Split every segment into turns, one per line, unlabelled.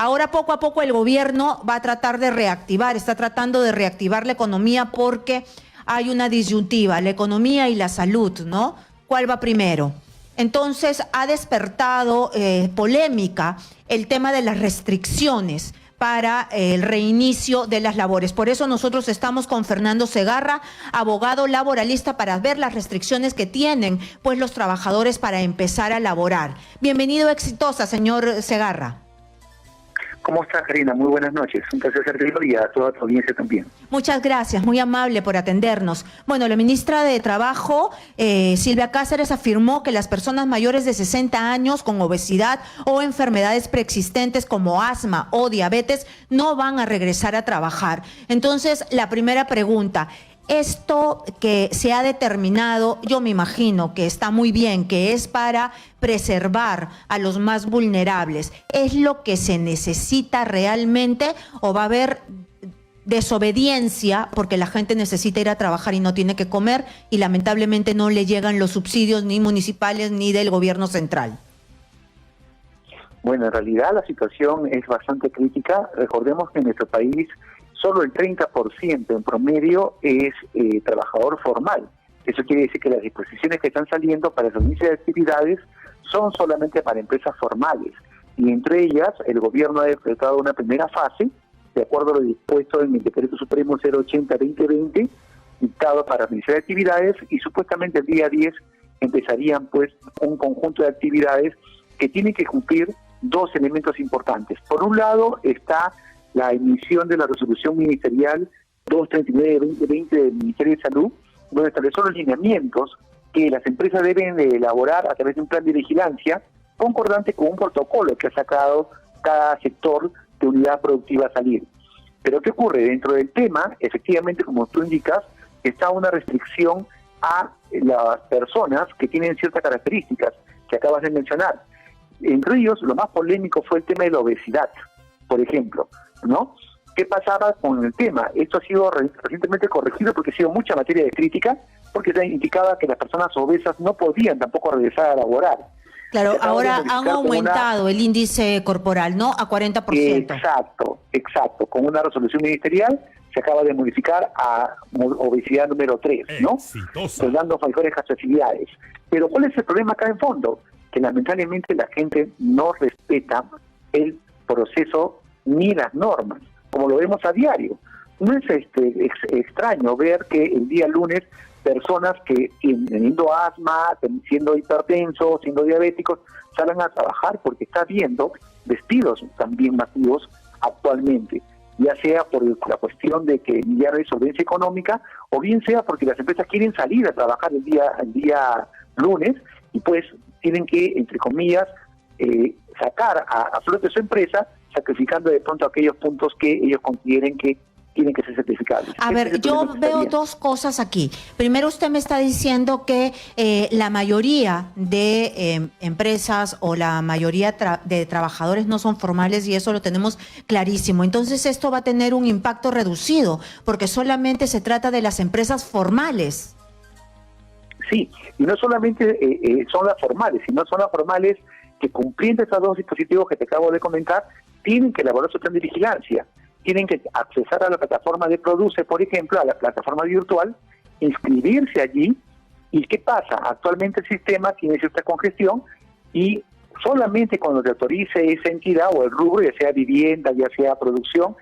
Ahora poco a poco el gobierno va a tratar de reactivar, está tratando de reactivar la economía porque hay una disyuntiva, la economía y la salud, ¿no? ¿Cuál va primero? Entonces ha despertado polémica el tema de las restricciones para el reinicio de las labores. Por eso nosotros estamos con Fernando Segarra, abogado laboralista, para ver las restricciones que tienen pues los trabajadores para empezar a laborar. Bienvenido, exitosa, señor Segarra.
¿Cómo estás, Karina? Muy buenas noches. Un placer servirlo y a toda tu audiencia también.
Muchas gracias, muy amable por atendernos. Bueno, la ministra de Trabajo, Silvia Cáceres, afirmó que las personas mayores de 60 años con obesidad o enfermedades preexistentes como asma o diabetes no van a regresar a trabajar. Entonces, la primera pregunta: esto que se ha determinado, yo me imagino que está muy bien, que es para preservar a los más vulnerables, ¿es lo que se necesita realmente o va a haber desobediencia porque la gente necesita ir a trabajar y no tiene que comer y lamentablemente no le llegan los subsidios ni municipales ni del gobierno central?
Bueno, en realidad la situación es bastante crítica. Recordemos que en nuestro país solo el 30% en promedio es trabajador formal. Eso quiere decir que las disposiciones que están saliendo para el inicio de actividades son solamente para empresas formales. Y entre ellas, el gobierno ha decretado una primera fase, de acuerdo a lo dispuesto en el Decreto Supremo 080-2020, dictado para el inicio de actividades, y supuestamente el día 10 empezarían pues un conjunto de actividades que tienen que cumplir dos elementos importantes. Por un lado está la emisión de la resolución ministerial 239-2020 del Ministerio de Salud, donde estableció los lineamientos que las empresas deben de elaborar a través de un plan de vigilancia concordante con un protocolo que ha sacado cada sector de unidad productiva a salir. Pero ¿qué ocurre? Dentro del tema, efectivamente, como tú indicas, está una restricción a las personas que tienen ciertas características que acabas de mencionar. Entre ellos, lo más polémico fue el tema de la obesidad, por ejemplo, ¿no? ¿Qué pasaba con el tema? Esto ha sido recientemente corregido porque ha sido mucha materia de crítica, porque se indicaba que las personas obesas no podían tampoco regresar a laborar.
Claro, ahora han aumentado el índice corporal, ¿no? A 40%.
Exacto. Con una resolución ministerial se acaba de modificar a obesidad número 3, ¿no? Pues dando mejores facilidades. Pero ¿cuál es el problema acá en fondo? Que lamentablemente la gente no respeta el proceso ni las normas, como lo vemos a diario. No es extraño ver que el día lunes personas que teniendo asma, siendo hipertensos, siendo diabéticos, salgan a trabajar porque está habiendo despidos también masivos actualmente, ya sea por la cuestión de que ya no hay solvencia económica, o bien sea porque las empresas quieren salir a trabajar el día lunes y pues tienen que, entre comillas, sacar a flote su empresa, sacrificando de pronto aquellos puntos que ellos consideren que tienen que ser certificables.
A ver, yo veo dos cosas aquí. Primero, usted me está diciendo que la mayoría de empresas o la mayoría de trabajadores no son formales y eso lo tenemos clarísimo. Entonces, esto va a tener un impacto reducido porque solamente se trata de las empresas formales.
Sí, y no solamente son las formales, sino son las formales que, cumpliendo estos dos dispositivos que te acabo de comentar, tienen que elaborar su plan de vigilancia. Tienen que accesar a la plataforma de Produce, por ejemplo, a la plataforma virtual, inscribirse allí. ¿Y qué pasa? Actualmente el sistema tiene cierta congestión y solamente cuando te autorice esa entidad o el rubro, ya sea vivienda, ya sea producción,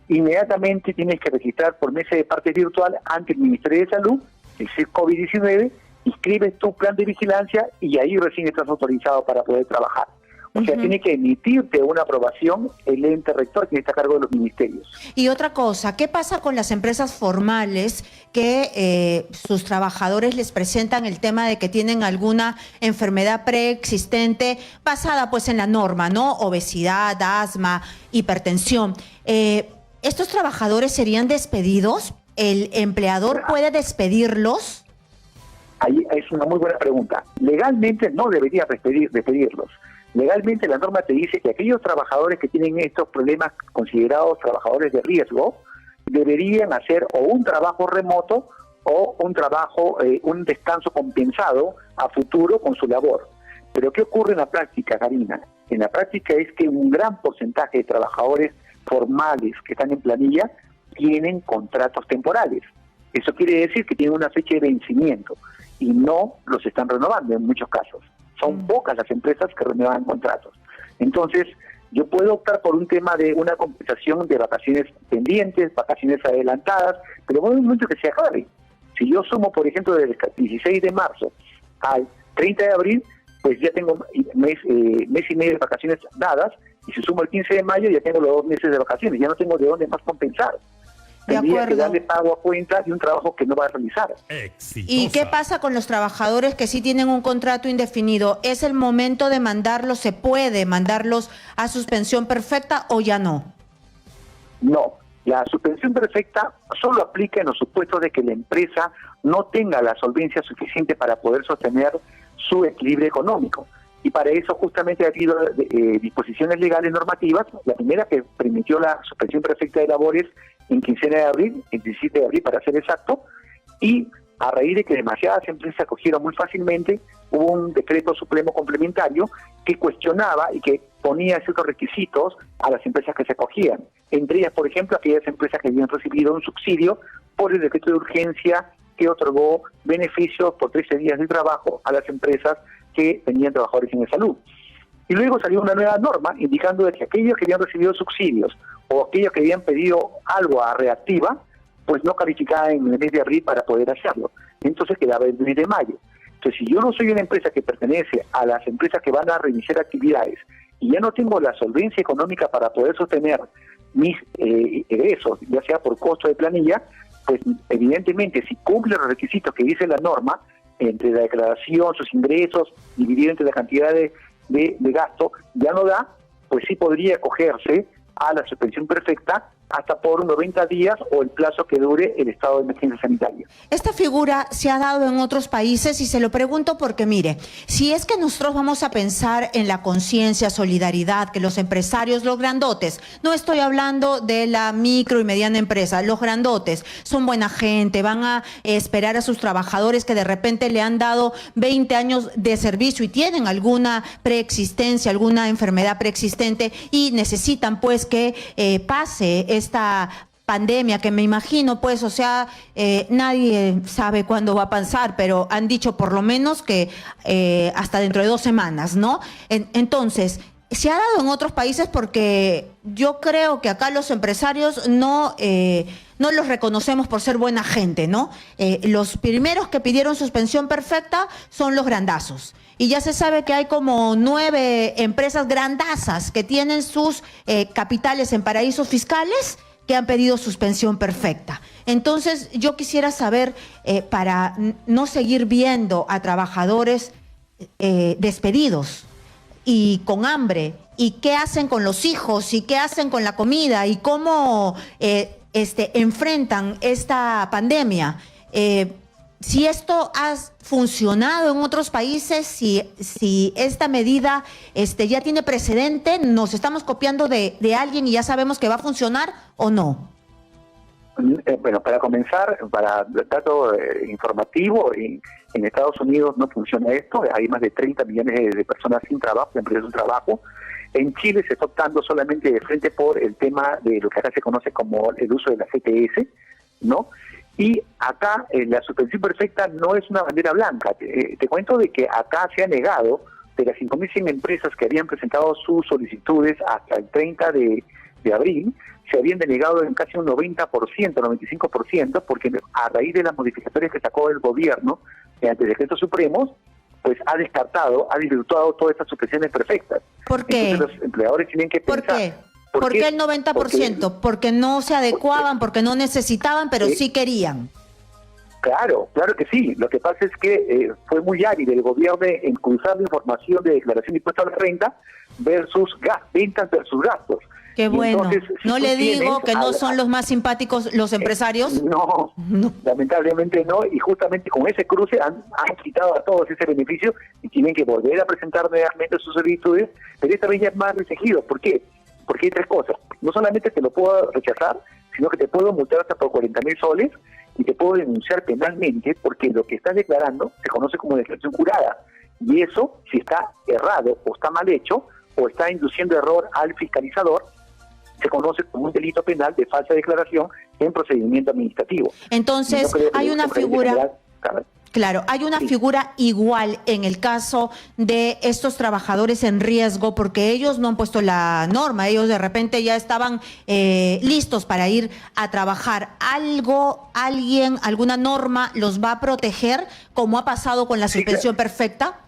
inmediatamente tienes que registrar por medio de parte virtual ante el Ministerio de Salud, el COVID-19, inscribes tu plan de vigilancia y ahí recién estás autorizado para poder trabajar. O sea, tiene que emitirte una aprobación el ente rector que está a cargo de los ministerios.
Y otra cosa, ¿qué pasa con las empresas formales que sus trabajadores les presentan el tema de que tienen alguna enfermedad preexistente basada pues en la norma, ¿no? Obesidad, asma, hipertensión. ¿Estos trabajadores serían despedidos? ¿El empleador puede despedirlos?
Ahí es una muy buena pregunta. Legalmente no debería despedirlos. Legalmente la norma te dice que aquellos trabajadores que tienen estos problemas considerados trabajadores de riesgo deberían hacer o un trabajo remoto o un trabajo, un descanso compensado a futuro con su labor. Pero ¿qué ocurre en la práctica, Karina? en la práctica es que un gran porcentaje de trabajadores formales que están en planilla tienen contratos temporales. Eso quiere decir que tienen una fecha de vencimiento y no los están renovando en muchos casos. Son pocas las empresas que renuevan contratos. Entonces, yo puedo optar por un tema de una compensación de vacaciones pendientes, vacaciones adelantadas, pero en un momento que se acabe. Si yo sumo, por ejemplo, del 16 de marzo al 30 de abril, pues ya tengo mes y medio de vacaciones dadas, y si sumo el 15 de mayo ya tengo los 2 meses de vacaciones, ya no tengo de dónde más compensar. Tendría que darle pago a cuenta de un trabajo que no va a realizar.
Exitosa.
¿Y qué pasa con los trabajadores que sí tienen un contrato indefinido? ¿Es el momento de mandarlos, se puede mandarlos a suspensión perfecta o ya no?
No, la suspensión perfecta solo aplica en los supuestos de que la empresa no tenga la solvencia suficiente para poder sostener su equilibrio económico. Y para eso justamente ha habido disposiciones legales normativas. La primera que permitió la suspensión perfecta de labores en quincena de abril, el 17 de abril para ser exacto, y a raíz de que demasiadas empresas se acogieron muy fácilmente, hubo un decreto supremo complementario que cuestionaba y que ponía ciertos requisitos a las empresas que se acogían. Entre ellas, por ejemplo, aquellas empresas que habían recibido un subsidio por el decreto de urgencia que otorgó beneficios por 13 días de trabajo a las empresas que tenían trabajadores en salud. Y luego salió una nueva norma indicando de que aquellos que habían recibido subsidios o aquellos que habían pedido algo a reactiva, pues no calificaban en el mes de abril para poder hacerlo. Entonces quedaba el mes de mayo. Entonces, si yo no soy una empresa que pertenece a las empresas que van a reiniciar actividades y ya no tengo la solvencia económica para poder sostener mis egresos, ya sea por costo de planilla, pues evidentemente si cumple los requisitos que dice la norma, entre la declaración, sus ingresos, dividido entre la cantidad de gasto, ya no da, pues sí podría acogerse a la suspensión perfecta hasta por 90 días o el plazo que dure el estado de emergencia sanitaria.
Esta figura se ha dado en otros países y se lo pregunto porque, mire, si es que nosotros vamos a pensar en la conciencia, solidaridad, que los empresarios, los grandotes, no estoy hablando de la micro y mediana empresa, los grandotes son buena gente, van a esperar a sus trabajadores que de repente le han dado 20 años de servicio y tienen alguna preexistencia, alguna enfermedad preexistente y necesitan pues que pase esta pandemia que me imagino, pues, o sea, nadie sabe cuándo va a pasar, pero han dicho por lo menos que hasta dentro de 2 semanas, ¿no? Entonces, se ha dado en otros países porque yo creo que acá los empresarios no los reconocemos por ser buena gente, ¿no? Los primeros que pidieron suspensión perfecta son los grandazos. Y ya se sabe que hay como 9 empresas grandazas que tienen sus capitales en paraísos fiscales que han pedido suspensión perfecta. Entonces, yo quisiera saber, para no seguir viendo a trabajadores despedidos y con hambre, y qué hacen con los hijos, y qué hacen con la comida, y cómo enfrentan esta pandemia. Si esto ha funcionado en otros países, si esta medida ya tiene precedente, ¿nos estamos copiando de alguien y ya sabemos que va a funcionar o no?
Bueno, para comenzar, para dato informativo, en Estados Unidos no funciona esto, hay más de 30 millones de personas sin trabajo, de empresas sin trabajo. En Chile se está optando solamente de frente por el tema de lo que acá se conoce como el uso de la CTS, ¿no? Y acá la suspensión perfecta no es una bandera blanca. Te cuento de que acá se ha negado, de las 5.100 empresas que habían presentado sus solicitudes hasta el 30 de abril, se habían denegado en casi un 90%, 95%, porque a raíz de las modificatorias que sacó el gobierno mediante decretos supremos, pues ha descartado, ha desvirtuado todas estas suspensiones perfectas.
¿Por qué?
Entonces los empleadores tienen que pensar...
¿Por qué? ¿Por qué el 90%? Porque no se adecuaban, porque no necesitaban, pero sí querían.
Claro que sí. Lo que pasa es que fue muy hábil el gobierno en cruzar la información de declaración de impuestos a la renta versus ventas versus gastos.
Qué bueno.
Entonces, si
¿No le digo que no son los más simpáticos los empresarios?
No, lamentablemente no, y justamente con ese cruce han quitado a todos ese beneficio y tienen que volver a presentar nuevamente sus solicitudes, pero esta vez ya es más restringido. ¿Por qué? Porque hay 3 cosas. No solamente te lo puedo rechazar, sino que te puedo multar hasta por 40.000 soles y te puedo denunciar penalmente porque lo que estás declarando se conoce como declaración jurada. Y eso, si está errado o está mal hecho, o está induciendo error al fiscalizador, se conoce como un delito penal de falsa declaración en procedimiento administrativo.
Entonces, hay una figura... Claro, hay una figura igual en el caso de estos trabajadores en riesgo, porque ellos no han puesto la norma, ellos de repente ya estaban listos para ir a trabajar. ¿Alguien, alguna norma los va a proteger, como ha pasado con la suspensión perfecta?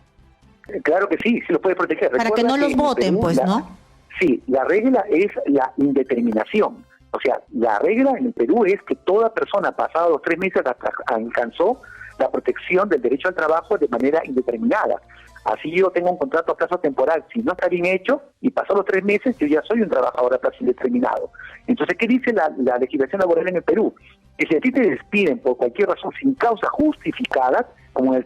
Claro que sí, sí los puede proteger.
Para que no los voten, pues, ¿no?
Sí, la regla es la indeterminación. O sea, la regla en el Perú es que toda persona pasada los 3 meses alcanzó la protección del derecho al trabajo de manera indeterminada. Así yo tengo un contrato a plazo temporal, si no está bien hecho y pasó los 3 meses, yo ya soy un trabajador a plazo indeterminado. Entonces, ¿qué dice la legislación laboral en el Perú? Que si a ti te despiden por cualquier razón sin causa justificada, como en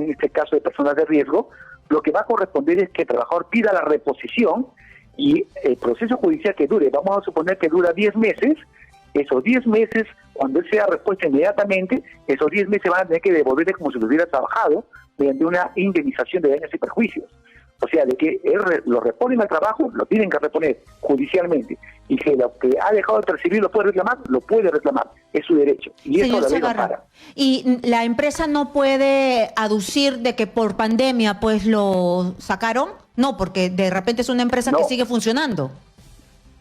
este caso de personas de riesgo, lo que va a corresponder es que el trabajador pida la reposición y el proceso judicial que dure, vamos a suponer que dura 10 meses, esos 10 meses, cuando él sea respuesta inmediatamente, esos 10 meses van a tener que devolverle como si lo hubiera trabajado mediante una indemnización de daños y perjuicios. O sea, de que él lo reponen al trabajo, lo tienen que reponer judicialmente. Y que lo que ha dejado de percibir lo puede reclamar, es su derecho. Y eso la ley no para.
Y la empresa no puede aducir de que por pandemia pues lo sacaron, no, porque de repente es una empresa que sigue funcionando.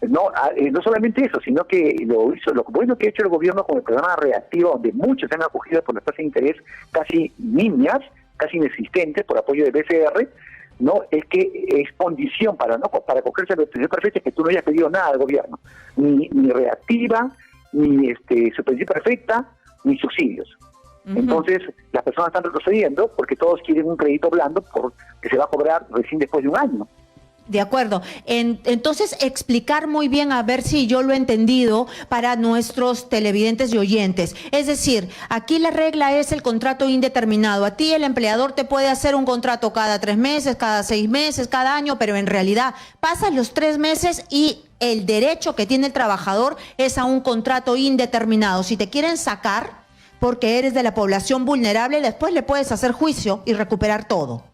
No, no solamente eso, sino que lo bueno que ha hecho el gobierno con el programa reactivo, donde muchos se han acogido por las tasas de interés casi niñas, casi inexistentes, por apoyo de BCR, no es que es condición para acogerse a la suspensión perfecta que tú no hayas pedido nada al gobierno, ni reactiva, ni suspensión perfecta, ni subsidios. Entonces, las personas están retrocediendo porque todos quieren un crédito blando que se va a cobrar recién después de un año.
De acuerdo. Entonces, explicar muy bien, a ver si yo lo he entendido para nuestros televidentes y oyentes. Es decir, aquí la regla es el contrato indeterminado. A ti el empleador te puede hacer un contrato cada 3 meses, cada 6 meses, cada año, pero en realidad pasan los 3 meses y el derecho que tiene el trabajador es a un contrato indeterminado. Si te quieren sacar porque eres de la población vulnerable, después le puedes hacer juicio y recuperar todo.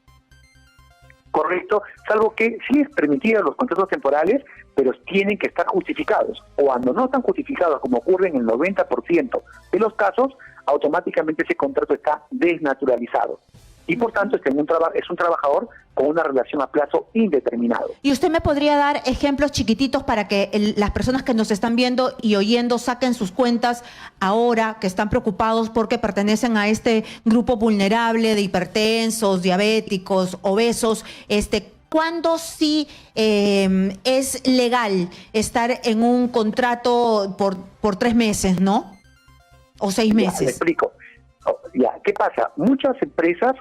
Correcto, salvo que sí es permitido los contratos temporales, pero tienen que estar justificados. Cuando no están justificados, como ocurre en el 90% de los casos, automáticamente ese contrato está desnaturalizado. Y por tanto es un trabajador con una relación a plazo indeterminado.
¿Y usted me podría dar ejemplos chiquititos para que las personas que nos están viendo y oyendo saquen sus cuentas ahora que están preocupados porque pertenecen a este grupo vulnerable de hipertensos, diabéticos, obesos? ¿Cuándo sí es legal estar en un contrato por 3 meses, no? ¿O 6 meses?
Me explico. ¿Qué pasa? Muchas empresas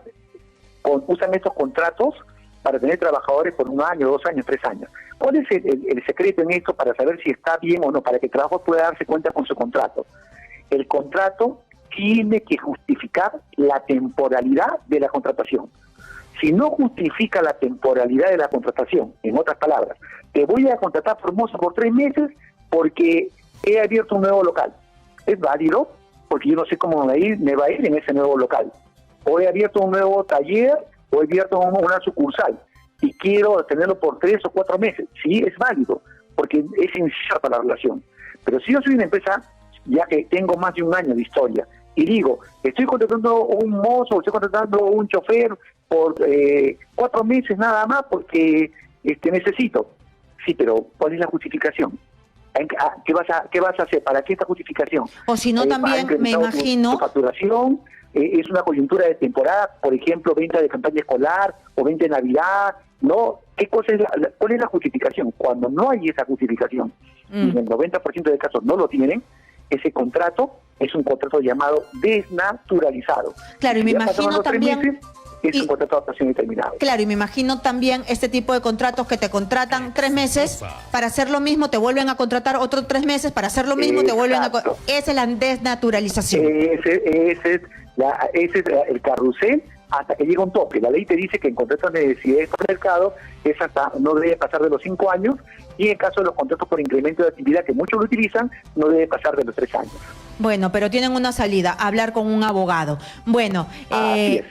usan estos contratos para tener trabajadores por 1 año, 2 años, 3 años. ¿Cuál es el secreto en esto para saber si está bien o no, para que el trabajador pueda darse cuenta con su contrato? El contrato tiene que justificar la temporalidad de la contratación. Si no justifica la temporalidad de la contratación, en otras palabras, te voy a contratar Formosa por 3 meses porque he abierto un nuevo local. ¿Es válido? Porque yo no sé cómo me va a ir en ese nuevo local. O he abierto un nuevo taller, o he abierto una sucursal, y quiero tenerlo por 3 o 4 meses. Sí, es válido, porque es incierta la relación. Pero si yo soy una empresa, ya que tengo más de 1 año de historia, y digo, estoy contratando un mozo, estoy contratando un chofer por 4 meses nada más, porque necesito. Sí, pero ¿cuál es la justificación? ¿Qué vas a hacer? ¿Para qué esta justificación?
O si no, también me imagino...
Tu facturación es una coyuntura de temporada, por ejemplo, venta de campaña escolar o venta de Navidad, ¿no? ¿Cuál es la justificación? Cuando no hay esa justificación, y en el 90% de casos no lo tienen, ese contrato es un contrato llamado desnaturalizado.
Claro, y me imagino también...
Es un contrato de adaptación determinado.
Claro, y me imagino también este tipo de contratos que te contratan 3 meses para hacer lo mismo, te vuelven a contratar otros 3 meses para hacer lo mismo, te vuelven a... Esa es la desnaturalización.
Ese es el carrusel hasta que llega un tope. La ley te dice que en contratos de necesidad de mercado no debe pasar de los 5 años, y en el caso de los contratos por incremento de actividad, que muchos lo utilizan, no debe pasar de los 3 años.
Bueno, pero tienen una salida, hablar con un abogado. Bueno,
así es.